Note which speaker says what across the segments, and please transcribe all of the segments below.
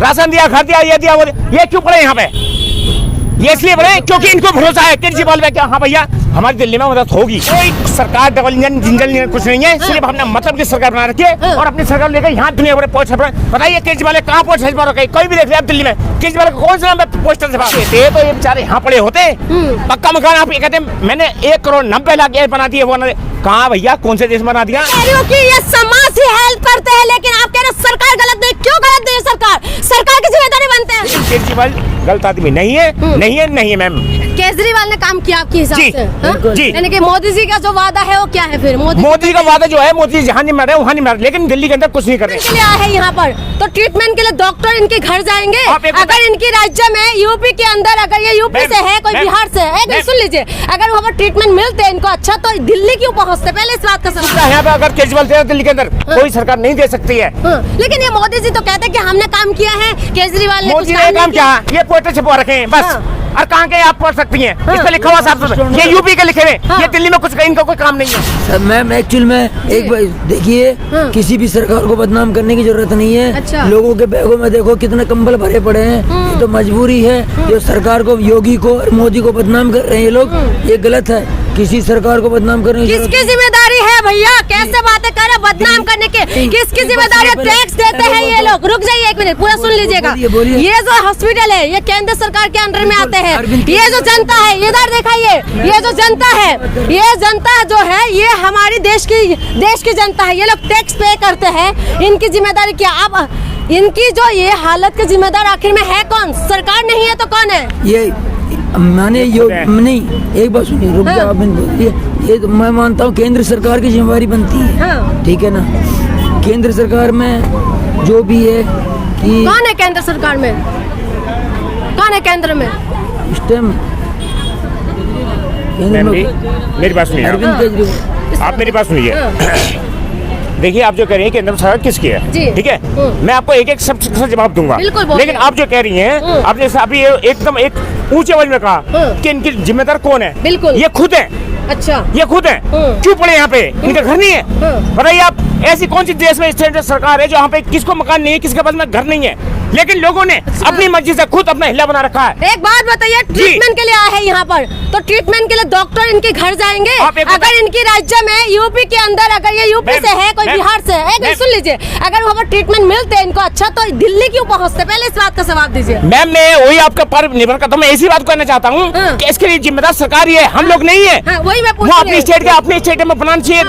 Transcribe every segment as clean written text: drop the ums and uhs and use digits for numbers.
Speaker 1: Ration दिया, घर दिया, ये दिया, वो दिया। ये क्यों पड़े यहाँ पे? ये इसलिए पड़े क्योंकि इनको भरोसा है केजरीवाल पे, क्या हाँ भैया हमारी दिल्ली में मदद होगी। कोई सरकार डबल इंजन इंजन कुछ नहीं है, सिर्फ हमने मतलब की सरकार बना रखी है और अपनी सरकार लेकर यहाँ दुनिया भर पहुंच। बताइए केजरीवाल कहाँ पहुंच है? कोई भी देख लिया आप दिल्ली में, केजरीवाल कौन से नाम पे पोस्टर छपा देते? तो ये बेचारे यहाँ पड़े होते, पक्का मकान आप ये कहते मैंने 1,90,00,000 बना दिए, वो कहाँ भैया कौन से देश बना दिया?
Speaker 2: ये समाज ही हेल्प करते हैं, लेकिन आप कह रहे सरकार गलत नहीं, क्यों गलत नहीं? सरकार की जिम्मेदारी बनते हैं।
Speaker 1: केजरीवाल गलत आदमी नहीं है, नहीं है, नहीं है मैम।
Speaker 2: केजरीवाल ने काम किया आपके हिसाब से?
Speaker 1: जी।
Speaker 2: यानी कि मोदी जी का जो वादा है वो क्या है फिर?
Speaker 1: मोदी का वादा जो है, मोदी जहाँ नहीं मर रहे वहाँ नहीं मर रहे, लेकिन दिल्ली के अंदर कुछ नहीं कर रहे।
Speaker 2: के लिए आए हैं यहाँ पर तो ट्रीटमेंट के लिए डॉक्टर इनके घर जाएंगे। अगर इनकी राज्य में यूपी के अंदर, अगर ये यूपी से है, कोई बिहार से है, सुन लीजिए, अगर वहाँ पर ट्रीटमेंट मिलते हैं इनको अच्छा, तो दिल्ली क्यों पहुँचते? पहले इस बात का समझ।
Speaker 1: यहाँ पे अगर केजरीवाल दे दिल्ली के अंदर कोई सरकार नहीं दे सकती है।
Speaker 2: लेकिन ये मोदी जी तो कहते हैं कि हमने काम किया है, केजरीवाल ने
Speaker 1: मोदी ने काम किया, ये पोस्टर छपवा रखे हैं बस। और कहाँ के आप पढ़ सकती हैं, इस पे लिखा हुआ साहब, ये यूपी के लिखे हुए, ये दिल्ली में कुछ इनका कोई काम नहीं है।
Speaker 3: मैम एक्चुअल में एक बार देखिए, किसी भी सरकार को बदनाम करने की जरूरत नहीं है।
Speaker 2: अच्छा।
Speaker 3: लोगों के बैगों में देखो कितने कंबल भरे पड़े हैं, तो मजबूरी है। जो सरकार को, योगी को और मोदी को बदनाम कर रहे हैं ये लोग, ये गलत है। किसी सरकार को बदनाम करने की
Speaker 2: किसकी जिम्मेदारी है भैया? कैसे बातें कर रहे बदनाम करने के? किसकी जिम्मेदारी? टैक्स देते हैं ये लोग। रुक जाइए एक मिनट, पूरा सुन लीजिएगा। ये जो हॉस्पिटल है ये केंद्र सरकार के अंडर में आते हैं। ये जो जनता है, इधर दिखाइए, ये जो जनता है, ये जनता जो है ये हमारी देश की जनता है। ये लोग टैक्स पे करते हैं, इनकी जिम्मेदारी क्या? अब इनकी जो ये हालत के जिम्मेदार आखिर में है कौन? सरकार नहीं है तो कौन है?
Speaker 3: ये मैंने नहीं, एक बात सुनिए, रुक जाओ। ये तो मैं मानता हूँ केंद्र सरकार की जिम्मेदारी बनती है, ठीक है ना। केंद्र सरकार में जो भी है कि
Speaker 2: कौन है केंद्र सरकार में? कौन है केंद्र में?
Speaker 3: इस टाइम
Speaker 1: मेरी बात सुनिए,
Speaker 3: अरविंद केजरीवाल।
Speaker 1: आप मेरी बात सुनिए। देखिए आप जो कह रही हैं केंद्र सरकार किसकी है, ठीक है, मैं आपको एक एक शब्द से जवाब दूंगा, लेकिन आप जो कह रही हैं, आपने अभी एकदम एक ऊंचे आवाज में कहा कि इनकी जिम्मेदार कौन है?
Speaker 2: बिल्कुल,
Speaker 1: ये खुद है।
Speaker 2: अच्छा,
Speaker 1: ये खुद है। क्यों पड़े यहाँ पे? इनका घर नहीं है? बताइए आप, ऐसी कौन सी देश में स्टेट सरकार है जो यहाँ पे किसको मकान नहीं है, किसके पास में घर नहीं है, लेकिन लोगों ने अपनी मर्जी से खुद अपना हिला बना रखा है।
Speaker 2: एक बात बताइए, ट्रीटमेंट के लिए आए हैं यहाँ पर तो ट्रीटमेंट के लिए डॉक्टर इनके घर जाएंगे। अगर इनकी राज्य में यूपी के अंदर, अगर ये यूपी से है, कोई बिहार से है, सुन लीजिए, अगर वहाँ पर ट्रीटमेंट मिलते हैं इनको अच्छा, तो दिल्ली क्यों पहुँचते? पहले इस बात का जवाब दीजिए।
Speaker 1: मैम मैं वही आपका पर निर्भर करता हूँ, मैं ऐसी बात कहना चाहता हूँ कि इसके लिए जिम्मेदार सरकार ही है, हम लोग नहीं है।
Speaker 2: वही मैं
Speaker 1: वो अपनी स्टेट के अपने स्टेट में बनाना चाहिए।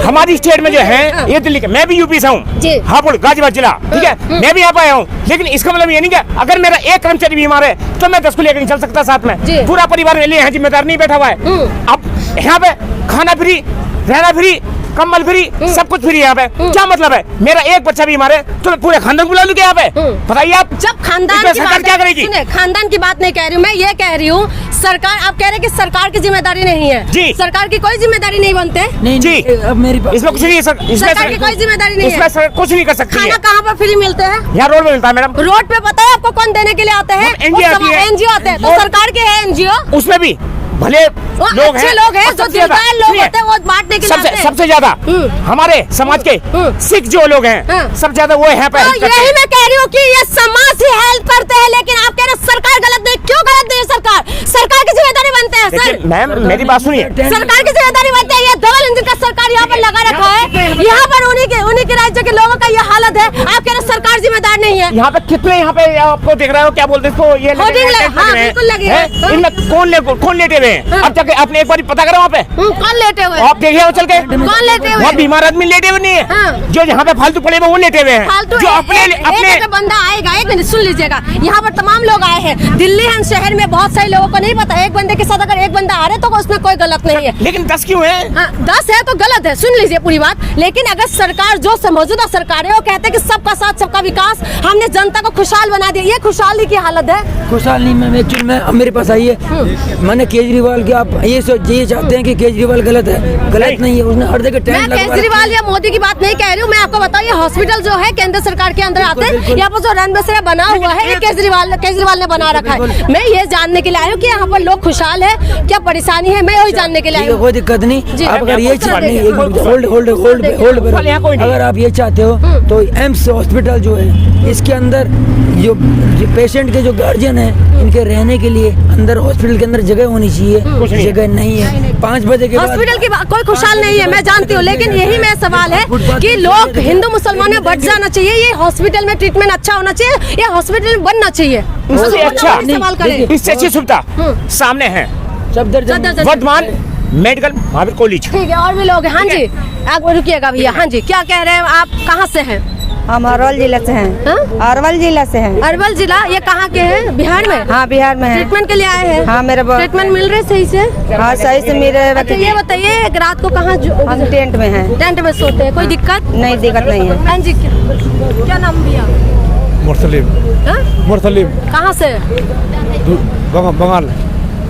Speaker 1: हमारी स्टेट में जो है ये दिल्ली के, मैं भी यूपी से हूँ, हापुड़ गाजीपुर जिला, ठीक है, मैं भी यहाँ पे आया हूँ, लेकिन इसका मतलब ये नहीं कि अगर मेरा एक कर्मचारी बीमार है तो मैं 10 को लेकर नहीं चल सकता साथ में, पूरा परिवार मेरे लिए यहाँ जिम्मेदार नहीं बैठा हुआ है। अब यहाँ पे खाना फ्री, रहना फ्री, कम्बल फ्री, सब कुछ फ्री। यहाँ पे क्या मतलब है? मेरा एक बच्चा बीमार है तो मैं पूरे खानदान बुला लूँ क्या यहाँ पे? बताइए आप।
Speaker 2: जब खानदान की
Speaker 1: सरकार क्या करेगी?
Speaker 2: खानदान की बात नहीं कह रही हूँ मैं, ये कह रही हूँ सरकार, आप कह रहे हैं कि सरकार की जिम्मेदारी नहीं है जी, सरकार की कोई जिम्मेदारी नहीं बनते
Speaker 3: नहीं जी। अब मेरी
Speaker 1: इसमें कुछ नहीं है,
Speaker 2: सरकार की कोई जिम्मेदारी नहीं है,
Speaker 1: इसमें सरकार कुछ नहीं कर सकती।
Speaker 2: खाना कहाँ पर फ्री मिलते हैं?
Speaker 1: यहाँ रोड पे मिलता है मैडम।
Speaker 2: रोड पे पता है आपको कौन देने के लिए आते हैं? एनजीओ आते हैं। तो सरकार के है एनजीओ,
Speaker 1: उसमें भी भले लोग
Speaker 2: अच्छे लोग हैं, जो दिलदार लोग होते हैं वो बांटने के लिए
Speaker 1: सबसे ज्यादा हमारे समाज के सिख जो लोग हैं, सबसे ज्यादा वो है।
Speaker 2: यही मैं कह रही हूँ कि ये समाज ही हेल्प करते हैं, लेकिन आप कह रहे हैं सरकार गलत नहीं, क्यों गलत नहीं? सरकार की जिम्मेदारी बनते हैं सर।
Speaker 1: मैम मेरी बात सुनिए,
Speaker 2: सरकार की जिम्मेदारी बनते हैं। ये डबल इंजन का सरकार यहाँ पर लगा रखा है, यहाँ पर उन्हीं के राज्य के लोगों का ये हालत है। आप कह रहे सरकार जिम्मेदार नहीं है।
Speaker 1: यहाँ पे कितने, यहाँ पे आपको देख रहे हो क्या बोलते हैं, ये इनमें कौन लेटे हुए हैं? अब तक आपने एक बार पता करा वहाँ पे
Speaker 2: कौन लेटे हुए?
Speaker 1: आप देखिए चल के,
Speaker 2: कौन लेटे हुए?
Speaker 1: वहाँ बीमार आदमी लेटे हुए नहीं है, जो यहाँ पे फालतू पड़े हुए वो लेटे हुए हैं। जो अपने
Speaker 2: बंदा आएगा, एक मिनट सुन लीजिएगा, यहाँ पर तमाम लोग आए हैं। दिल्ली है शहर में, बहुत सारे लोगों को नहीं पता, एक बंदे के साथ अगर एक बंदा आ रहे तो उसमें कोई गलत नहीं है,
Speaker 1: लेकिन 10 क्यों है?
Speaker 2: 10 है तो गलत है। सुन लीजिए पूरी बात। लेकिन अगर सरकार, जो मौजूदा सरकार है, वो कहते हैं कि सबका साथ सबका विकास, हमने जनता को खुशहाल बना दिया, ये खुशहाली की हालत है।
Speaker 3: खुशहाल नहीं मैम, एक्चुअली में मेरे पास आई है, मैंने केजरीवाल के, आप ये चाहते हैं कि केजरीवाल गलत है, गलत नहीं है, उसने हर जगह टाइम
Speaker 2: लगा। मैं केजरीवाल या मोदी की बात नहीं कह रही हूँ, मैं आपको बताऊँ, ये हॉस्पिटल जो है केंद्र सरकार के अंदर आते हैं, यहाँ पर जो रन बसेरा बना हुआ है ये केजरीवाल ने बना रखा है। मैं ये जानने के लिए आई हूँ कि यहाँ पर लोग खुशहाल है, क्या परेशानी है, मैं वही जानने के लिए आई हूँ।
Speaker 3: कोई दिक्कत नहीं, आप अगर ये चाहते हैं, होल्ड, अगर आप ये चाहते हो तो एम्स हॉस्पिटल जो है, इस इसके अंदर जो पेशेंट के जो गार्जियन है, इनके रहने के लिए अंदर हॉस्पिटल के अंदर जगह होनी चाहिए, जगह नहीं है। 5 बजे के बाद
Speaker 2: हॉस्पिटल की कोई खुशहाल नहीं है, मैं जानती हूँ, लेकिन यही मेरा सवाल है कि लोग हिंदू मुसलमान में बट जाना चाहिए, ये हॉस्पिटल में ट्रीटमेंट अच्छा होना चाहिए, ये हॉस्पिटल में बनना चाहिए।
Speaker 1: इससे अच्छा
Speaker 2: सवाल करें,
Speaker 1: इससे अच्छी सुविधा सामने है
Speaker 3: सफदरजंग
Speaker 1: वर्धमान मेडिकल महावीर कॉलेज।
Speaker 2: ठीक है, और भी लोग हैं। हाँ जी, आप रुकिएगा भैया। हाँ जी, क्या कह रहे हैं आप, कहाँ से हैं?
Speaker 4: हम अरवल जिले से हैं।
Speaker 2: हाँ?
Speaker 4: अरवल जिला से हैं।
Speaker 2: अरवल जिला, ये कहाँ के हैं? बिहार में?
Speaker 4: हाँ, बिहार में है।
Speaker 2: ट्रीटमेंट के लिए आए हैं?
Speaker 4: हाँ, मेरे
Speaker 2: ट्रीटमेंट मिल रहे सही से?
Speaker 4: हाँ, सही से मिल रहे।
Speaker 2: अच्छा, ये बताइए रात को कहाँ
Speaker 4: हम टेंट में हैं।
Speaker 2: टेंट में सोते हैं, कोई दिक्कत?
Speaker 4: नहीं, दिक्कत नहीं है।
Speaker 2: हाँ जी, क्या नाम भैया?
Speaker 5: मुरसलीम।
Speaker 2: हाँ?
Speaker 5: मुरसलीम
Speaker 2: कहाँ से?
Speaker 5: बंगाल।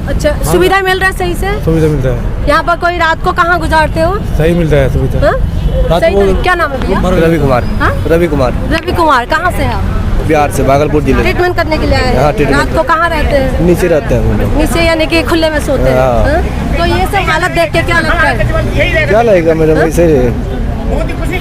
Speaker 2: अच्छा, सुविधा मिल रहा है सही से?
Speaker 5: सुविधा मिलता है,
Speaker 2: यहाँ पर कोई रात को कहाँ गुजारते हो?
Speaker 5: सही मिलता है सुविधा।
Speaker 2: हाँ? सही तो, क्या नाम है भैया?
Speaker 6: रवि कुमार।
Speaker 2: हाँ?
Speaker 6: रवि कुमार,
Speaker 2: रवि कुमार, कहाँ से है आप?
Speaker 6: बिहार से, भागलपुर जिले।
Speaker 2: ट्रीटमेंट करने के लिए आए
Speaker 6: हाँ,
Speaker 2: हैं?
Speaker 6: ट्रीटमेंट।
Speaker 2: रात को कहाँ रहते हैं?
Speaker 6: नीचे रहते हैं हम लोग।
Speaker 2: नीचे यानी कि खुले में सोते हैं?
Speaker 6: हाँ।
Speaker 2: हाँ? तो ये सब हालत देख के क्या लगता है?
Speaker 6: क्या लगेगा मैडम,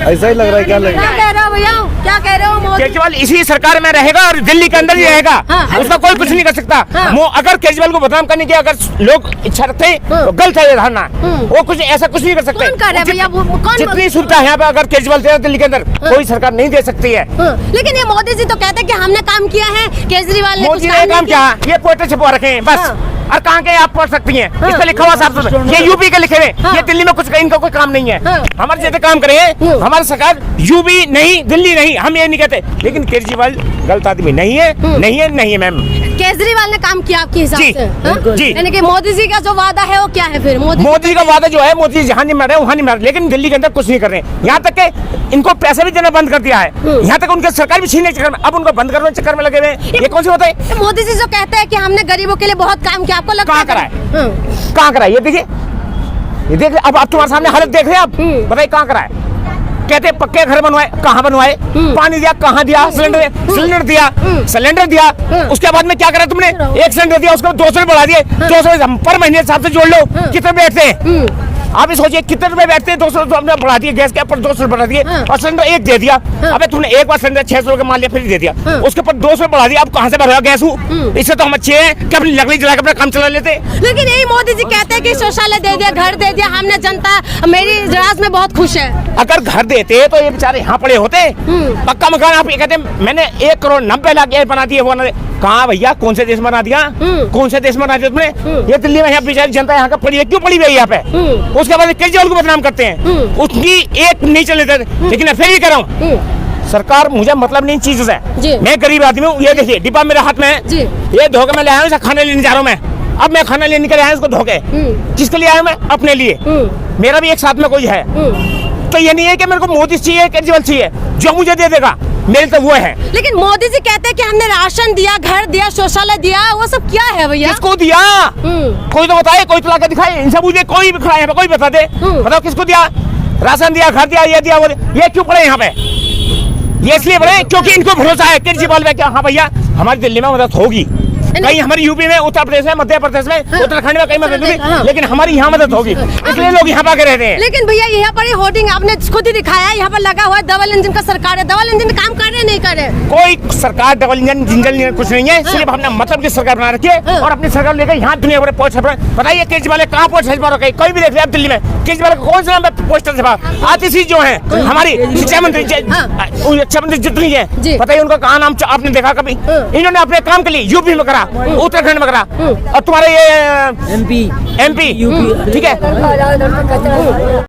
Speaker 6: ऐसा ही लग रहा है। क्या
Speaker 2: क्या
Speaker 6: लगेगा?
Speaker 2: कह रहे हो भैया, क्या कह रहे हो? मोदी
Speaker 1: केजरीवाल इसी सरकार में रहेगा और दिल्ली के अंदर ही रहेगा।
Speaker 2: हाँ।
Speaker 1: उसका कोई कुछ नहीं कर सकता।
Speaker 2: हाँ।
Speaker 1: वो अगर केजरीवाल को बदनाम करने की अगर लोग इच्छा रखते हैं तो गलत है ये धारणा। वो कुछ ऐसा कुछ नहीं कर सकते।
Speaker 2: कौन कर रहा है भैया? वो कौन?
Speaker 1: जितनी सुविधा है यहाँ पे अगर केजरीवाल दे दिल्ली के अंदर कोई सरकार नहीं दे सकती है।
Speaker 2: हाँ, लेकिन ये मोदी जी तो कहते हैं कि हमने काम किया है, केजरीवाल ने
Speaker 1: मोदी
Speaker 2: कुछ
Speaker 1: ने
Speaker 2: नहीं
Speaker 1: काम किया, ये पोस्टर छपवा रखे हैं बस।
Speaker 2: हाँ।
Speaker 1: और कहाँ के आप पढ़ सकती हैं? इस पे लिखा हुआ साफ, ये यूपी के लिखे हुए,
Speaker 2: हाँ।
Speaker 1: ये दिल्ली में कुछ इनका कोई काम नहीं है।
Speaker 2: हाँ।
Speaker 1: हमारे जैसे काम करे हमारी सरकार, यूपी नहीं, दिल्ली नहीं, हम ये नहीं कहते, लेकिन केजरीवाल गलत आदमी नहीं है, नहीं है, नहीं है मैम।
Speaker 2: केजरीवाल ने काम किया आपके हिसाब
Speaker 1: जी,
Speaker 2: से? हाँ?
Speaker 1: जी।
Speaker 2: यानी कि मोदी जी का जो वादा है वो क्या है फिर?
Speaker 1: मोदी का वादा जो है, मोदी जहाँ नहीं मर रहे वहाँ नहीं मर रहे, लेकिन दिल्ली के अंदर कुछ नहीं कर रहे हैं। यहाँ तक के इनको पैसे भी देना बंद कर दिया है, यहाँ तक उनके सरकार भी छीनने के चक्कर में, अब उनको बंद करने के चक्कर में लगे हुए हैं। ये कौन सी बात है?
Speaker 2: मोदी जी जो कहते हैं कि हमने गरीबों के लिए बहुत काम किया, आपको लगता
Speaker 1: कहाँ करा
Speaker 2: है?
Speaker 1: है? कहाँ करा है? ये देखिए, ये देख, अब आप तुम्हारे सामने हालत देख रहे हैं आप, बताइए कहाँ करा है? कहते पक्के घर बनवाए, कहाँ बनवाए? पानी दिया, कहाँ दिया? सिलेंडर दिया, सिलेंडर दिया। उसके बाद में क्या करा तुमने? एक सिलेंडर दिया, उसको 200 बढ़ा दिए। 200 पर महीने हिसाब से जोड़ लो, कितने बैठते हैं? आप ही सोचिए कितने रुपए बैठते हैं। 200 तो हमने बढ़ा दिए, गैस के ऊपर 200 बढ़ा दिए, और सिलेंडर एक दे दिया। अबे तुमने एक बार सिलेंडर 600 का मान लिया, फिर दे दिया, उसके ऊपर 200 बढ़ा दिया। अब कहाँ से भरेगा गैस? इससे तो हम अच्छे हैं कि अपनी लकड़ी जला के अपना काम चला लेते।
Speaker 2: लेकिन यही मोदी जी कहते हैं कि शौचालय दे दिया, घर दे दिया, हमने जनता मेरी राज में बहुत खुश है।
Speaker 1: अगर घर देते तो ये बेचारे यहाँ पड़े होते। पक्का मकान आप ये कहते मैंने 1,90,00,000 ये बना दिए, कहाँ भैया? कौन से देश में बना दिया? कौन से देश में बना दिया तुमने? ये दिल्ली में यहाँ बेचारी जनता यहाँ का पड़ी है, क्यों पड़ी हुई है यहाँ पे? उसके बाद केजरीवाल को बदनाम करते हैं, उसकी एक नहीं चलने देते। लेकिन मैं फिर भी कह रहा हूँ, सरकार मुझे मतलब नहीं चीजों से। मैं गरीब आदमी हूँ, ये देखिए डिब्बा मेरे हाथ में है, ये धोके मैं ले आया हूँ, खाना लेने जा रहा हूँ मैं। अब मैं खाना लेने के लिए आया हूँ, इसको धोके किसके लिए आया हूँ मैं? अपने लिए। मेरा भी एक साथ में कोई है, तो ये नहीं है कि मेरे को मोदी चाहिए, केजरीवाल चाहिए, जो मुझे दे देगा मेरे तो वो है।
Speaker 2: लेकिन मोदी जी कहते हैं कि हमने राशन दिया, घर दिया, शौचालय दिया, वो सब क्या है भैया?
Speaker 1: किसको दिया? कोई तो बताए, कोई तो लाके दिखाए। इनसे मुझे कोई भी खड़ा है, कोई बता दे, बताओ किसको दिया? राशन दिया, घर दिया, ये दिया, वो दिया। ये क्यों पड़े यहाँ पे? ये इसलिए पड़े क्योंकि इनको भरोसा है केजरीवाल में, क्या हाँ भैया हमारी दिल्ली में मदद होगी, कहीं हमारी यूपी में, उत्तर प्रदेश में, मध्य प्रदेश में, उत्तराखंड में कहीं मदद होगी, लेकिन हमारी यहाँ मदद होगी, इसलिए लोग यहाँ पर रहते हैं।
Speaker 2: लेकिन भैया यहाँ पर होर्डिंग आपने खुद ही दिखाया, यहाँ पर लगा हुआ है डबल इंजन का सरकार है। डबल इंजन काम कर रहे नहीं कर रहे?
Speaker 1: कोई सरकार डबल इंजन जिंजल कुछ नहीं है, सिर्फ अपना मतलब की सरकार बना रखी है और अपनी सरकार लेकर यहाँ दुनिया भर पोस्ट छपा। बताइए केजरीवाल ने कहाँ पोस्ट छपा रखा है? कोई भी देख लिया आप दिल्ली में, केजरीवाल का कौन सा नाम पे पोस्टर छपा? आतिशी जो है हमारी शिक्षा मंत्री, शिक्षा मंत्री जितनी है, बताइए उनका कहाँ नाम आपने देखा कभी? इन्होंने अपने काम के लिए यूपी में करा, उत्तराखंड में करा, और तुम्हारे ये
Speaker 3: MP
Speaker 1: यूपी, ठीक है।